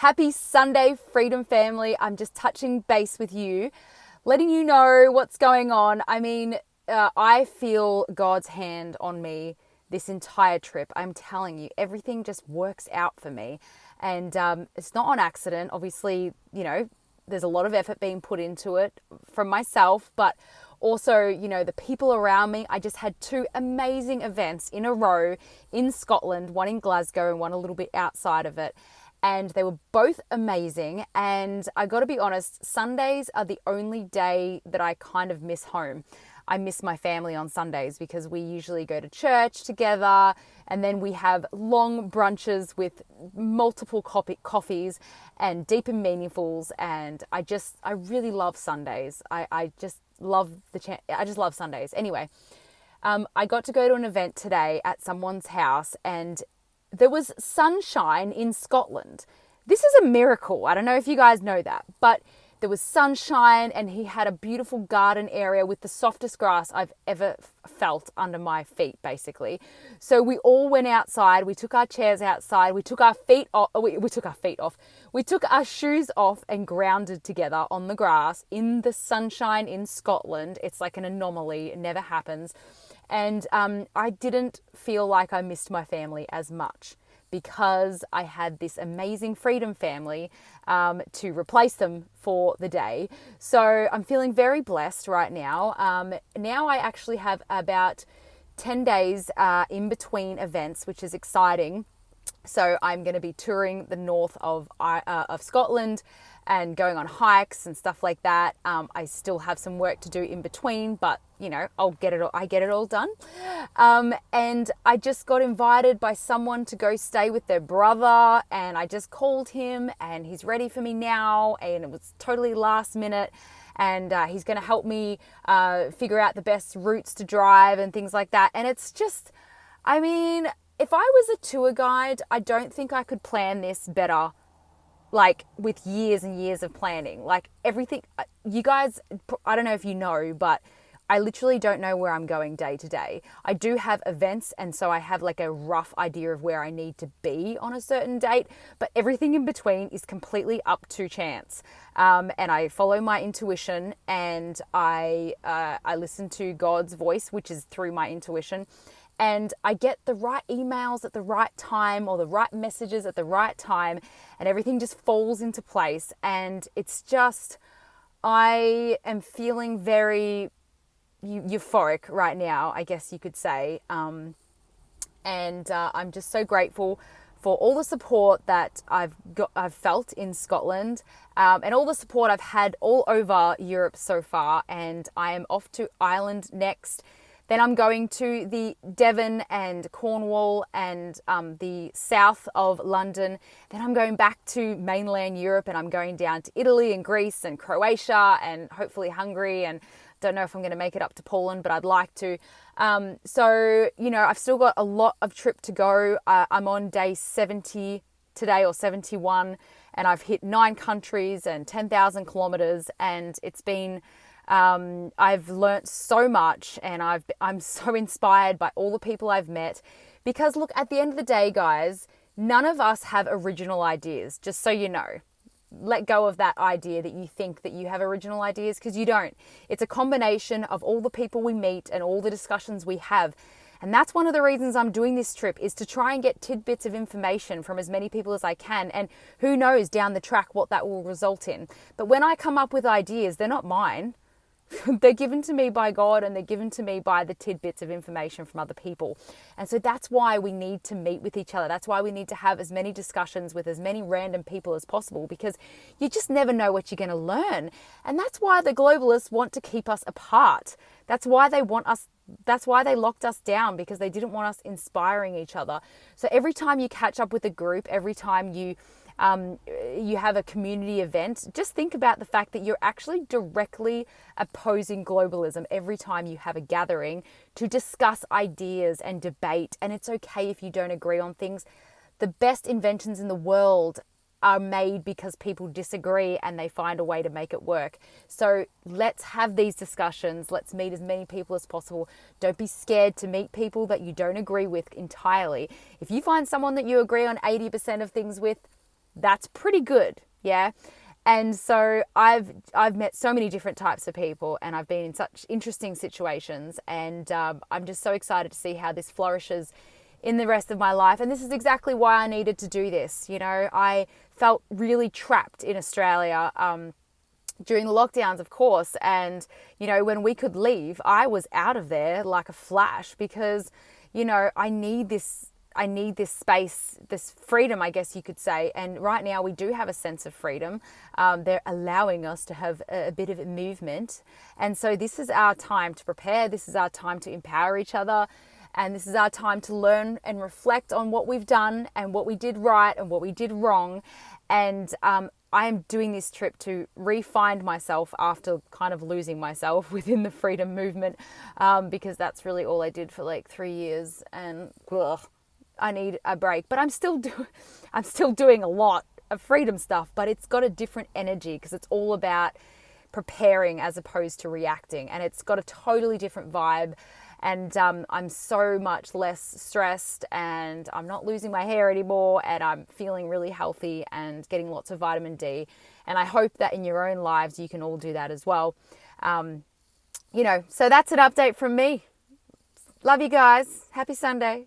Happy Sunday, Freedom Family. I'm just touching base with you, letting you know what's going on. I feel God's hand on me this entire trip. I'm telling you, everything just works out for me. And it's not on accident. Obviously, there's a lot of effort being put into it from myself, but also, the people around me. I just had 2 amazing events in a row in Scotland, one in Glasgow and one a little bit outside of it. And they were both amazing. And I got to be honest, Sundays are the only day that I kind of miss home. I miss my family on Sundays because we usually go to church together and then we have long brunches with multiple coffees and deep and meaningfuls. And I really love Sundays. I just love Sundays. Anyway, I got to go to an event today at someone's house and there was sunshine in Scotland. This is a miracle. I don't know if you guys know that, but there was sunshine and he had a beautiful garden area with the softest grass I've ever felt under my feet, basically. So we all went outside. We took our chairs outside. We took our feet off. We took our feet off. We took our shoes off and grounded together on the grass in the sunshine in Scotland. It's like an anomaly. It never happens. And I didn't feel like I missed my family as much because I had this amazing Freedom Family to replace them for the day. So I'm feeling very blessed right now. Now I actually have about 10 days in between events, which is exciting. So I'm going to be touring the north of Scotland and going on hikes and stuff like that. I still have some work to do in between, but I get it all done. And I just got invited by someone to go stay with their brother, and I just called him and he's ready for me now, and it was totally last minute. And he's going to help me figure out the best routes to drive and things like that. And it's just, if I was a tour guide, I don't think I could plan this better, like with years and years of planning. Like everything, you guys, I don't know if you know, but I literally don't know where I'm going day to day. I do have events, and so I have like a rough idea of where I need to be on a certain date, but everything in between is completely up to chance. And I follow my intuition, and I listen to God's voice, which is through my intuition. And I get the right emails at the right time or the right messages at the right time, and everything just falls into place. And it's just, I am feeling very euphoric right now, I guess you could say. And I'm just so grateful for all the support that I've felt in Scotland, and all the support I've had all over Europe so far. And I am off to Ireland next. Then I'm going to the Devon and Cornwall and the south of London. Then I'm going back to mainland Europe, and I'm going down to Italy and Greece and Croatia and hopefully Hungary, and don't know if I'm going to make it up to Poland, but I'd like to. So, I've still got a lot of trip to go. I'm on day 70 today, or 71, and I've hit 9 countries and 10,000 kilometers, and it's been... I've learnt so much, and I'm so inspired by all the people I've met, because look, at the end of the day, guys, none of us have original ideas, just so you know. Let go of that idea that you think that you have original ideas, because you don't. It's a combination of all the people we meet and all the discussions we have. And that's one of the reasons I'm doing this trip, is to try and get tidbits of information from as many people as I can. And who knows down the track what that will result in. But when I come up with ideas, they're not mine. They're given to me by God, and they're given to me by the tidbits of information from other people. And so that's why we need to meet with each other. That's why we need to have as many discussions with as many random people as possible, because you just never know what you're going to learn. And that's why the globalists want to keep us apart. That's why they locked us down, because they didn't want us inspiring each other. So every time you catch up with a group, every time you have a community event, just think about the fact that you're actually directly opposing globalism every time you have a gathering to discuss ideas and debate. And it's okay if you don't agree on things. The best inventions in the world are made because people disagree and they find a way to make it work. So let's have these discussions. Let's meet as many people as possible. Don't be scared to meet people that you don't agree with entirely. If you find someone that you agree on 80% of things with, that's pretty good. Yeah. And so I've met so many different types of people, and I've been in such interesting situations, and I'm just so excited to see how this flourishes in the rest of my life. And this is exactly why I needed to do this. You know, I felt really trapped in Australia during the lockdowns, of course. And, you know, when we could leave, I was out of there like a flash because, you know, I need this space, this freedom, I guess you could say. And right now we do have a sense of freedom. They're allowing us to have a bit of movement. And so this is our time to prepare. This is our time to empower each other. And this is our time to learn and reflect on what we've done and what we did right and what we did wrong. And I am doing this trip to re-find myself after kind of losing myself within the freedom movement, because that's really all I did for like 3 years. And I need a break. But I'm still doing a lot of freedom stuff, but it's got a different energy because it's all about preparing as opposed to reacting. And it's got a totally different vibe. And I'm so much less stressed, and I'm not losing my hair anymore, and I'm feeling really healthy and getting lots of vitamin D. And I hope that in your own lives you can all do that as well. You know, so that's an update from me. Love you guys. Happy Sunday.